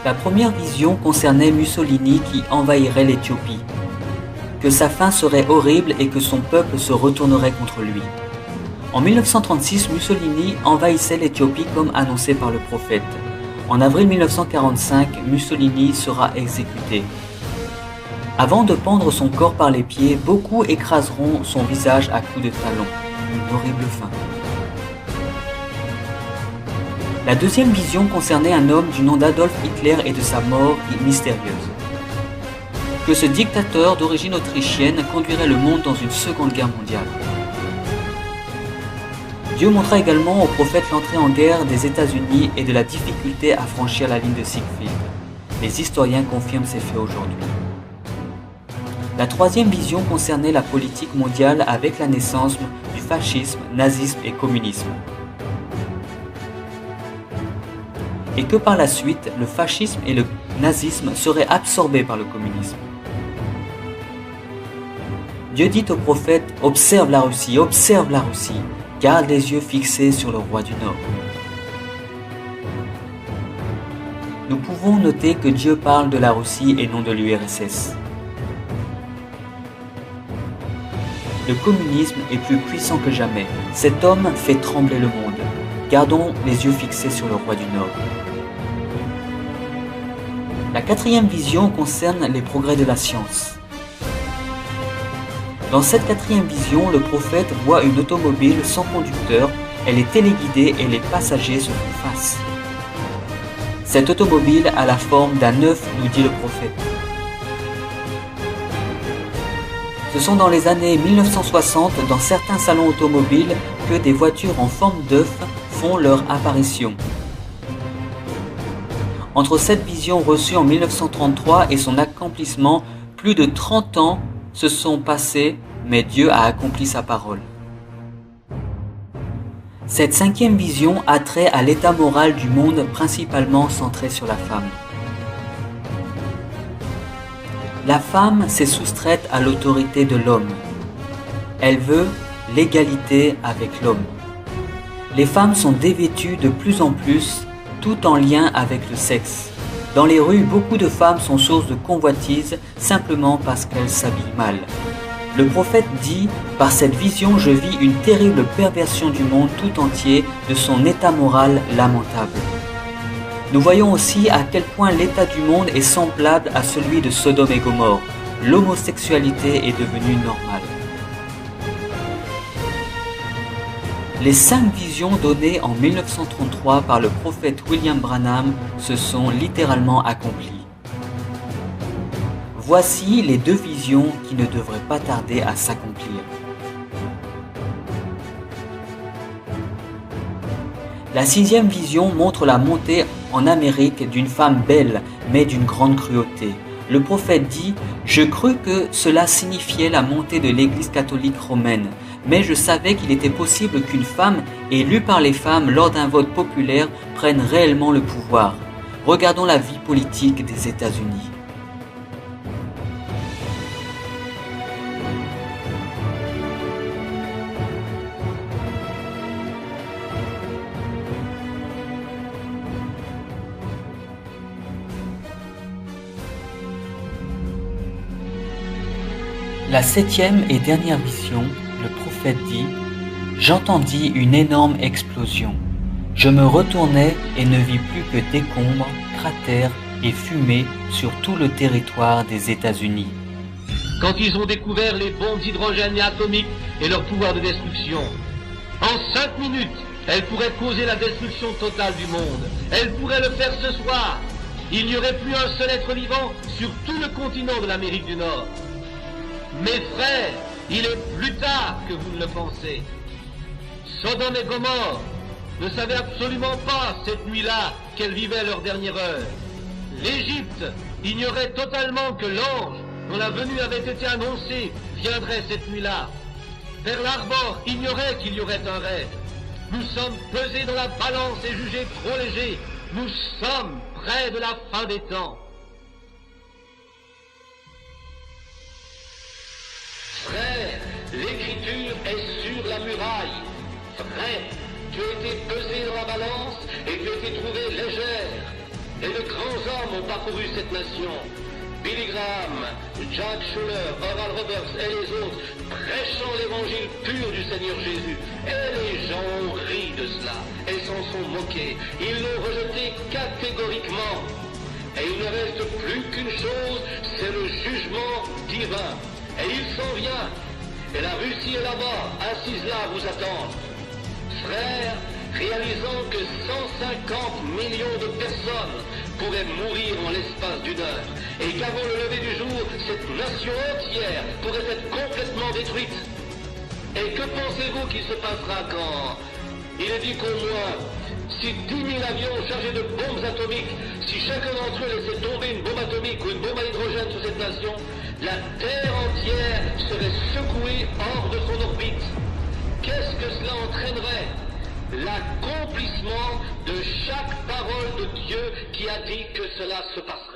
La première vision concernait Mussolini qui envahirait l'Éthiopie, que sa fin serait horrible et que son peuple se retournerait contre lui. En 1936, Mussolini envahissait l'Éthiopie comme annoncé par le prophète. En avril 1945, Mussolini sera exécuté. Avant de pendre son corps par les pieds, beaucoup écraseront son visage à coups de talon. Une horrible fin. La deuxième vision concernait un homme du nom d'Adolf Hitler et de sa mort mystérieuse. Que ce dictateur d'origine autrichienne conduirait le monde dans une seconde guerre mondiale. Dieu montra également au prophète l'entrée en guerre des États-Unis et de la difficulté à franchir la ligne de Siegfried. Les historiens confirment ces faits aujourd'hui. La troisième vision concernait la politique mondiale avec la naissance du fascisme, nazisme et communisme. Et que par la suite, le fascisme et le nazisme seraient absorbés par le communisme. Dieu dit au prophète « Observe la Russie, garde les yeux fixés sur le roi du Nord. » Nous pouvons noter que Dieu parle de la Russie et non de l'URSS. Le communisme est plus puissant que jamais. Cet homme fait trembler le monde. Gardons les yeux fixés sur le roi du Nord. La quatrième vision concerne les progrès de la science. Dans cette quatrième vision, le prophète voit une automobile sans conducteur, elle est téléguidée et les passagers se font face. Cette automobile a la forme d'un œuf, nous dit le prophète. Ce sont dans les années 1960, dans certains salons automobiles, que des voitures en forme d'œuf font leur apparition. Entre cette vision reçue en 1933 et son accomplissement, plus de 30 ans se sont passés, mais Dieu a accompli sa parole. Cette cinquième vision a trait à l'état moral du monde, principalement centré sur la femme. La femme s'est soustraite à l'autorité de l'homme. Elle veut l'égalité avec l'homme. Les femmes sont dévêtues de plus en plus, tout en lien avec le sexe. Dans les rues, beaucoup de femmes sont source de convoitise simplement parce qu'elles s'habillent mal. Le prophète dit « Par cette vision, je vis une terrible perversion du monde tout entier, de son état moral lamentable. » Nous voyons aussi à quel point l'état du monde est semblable à celui de Sodome et Gomorrhe. L'homosexualité est devenue normale. Les 5 visions données en 1933 par le prophète William Branham se sont littéralement accomplies. Voici les 2 visions qui ne devraient pas tarder à s'accomplir. La 6e vision montre la montée en Amérique d'une femme belle, mais d'une grande cruauté. Le prophète dit « Je crus que cela signifiait la montée de l'Église catholique romaine, mais je savais qu'il était possible qu'une femme, élue par les femmes lors d'un vote populaire, prenne réellement le pouvoir. Regardons la vie politique des États-Unis. » La 7e et dernière vision, le prophète dit « J'entendis une énorme explosion. Je me retournai et ne vis plus que décombres, cratères et fumée sur tout le territoire des États-Unis. » Quand ils ont découvert les bombes d'hydrogène atomiques et leur pouvoir de destruction, en 5 minutes, elles pourraient causer la destruction totale du monde. Elles pourraient le faire ce soir. Il n'y aurait plus un seul être vivant sur tout le continent de l'Amérique du Nord. Mes frères, il est plus tard que vous ne le pensez. Sodome et Gomorrhe ne savaient absolument pas cette nuit-là qu'elles vivaient leur dernière heure. L'Égypte ignorait totalement que l'ange dont la venue avait été annoncée viendrait cette nuit-là. Pearl Harbor ignorait qu'il y aurait un raid. Nous sommes pesés dans la balance et jugés trop légers. Nous sommes près de la fin des temps. Frère, l'écriture est sur la muraille. Frère, tu as été pesé dans la balance et tu as été trouvé légère. Et de grands hommes ont parcouru cette nation. Billy Graham, Jack Schuller, Oral Roberts et les autres, prêchant l'évangile pur du Seigneur Jésus. Et les gens ont ri de cela et s'en sont moqués. Ils l'ont rejeté catégoriquement. Et il ne reste plus qu'une chose, c'est le jugement divin. Et il s'en vient. Et la Russie est là-bas, assise là, vous attend. Frères, réalisant que 150 millions de personnes pourraient mourir en l'espace d'une heure, et qu'avant le lever du jour, cette nation entière pourrait être complètement détruite. Et que pensez-vous qu'il se passera quand il est dit qu'au moins, si 10 000 avions chargés de bombes atomiques, si chacun d'entre eux laissait tomber une bombe atomique ou une bombe à hydrogène sur cette nation, la Terre entière serait secouée hors de son orbite. Qu'est-ce que cela entraînerait? L'accomplissement de chaque parole de Dieu qui a dit que cela se passera.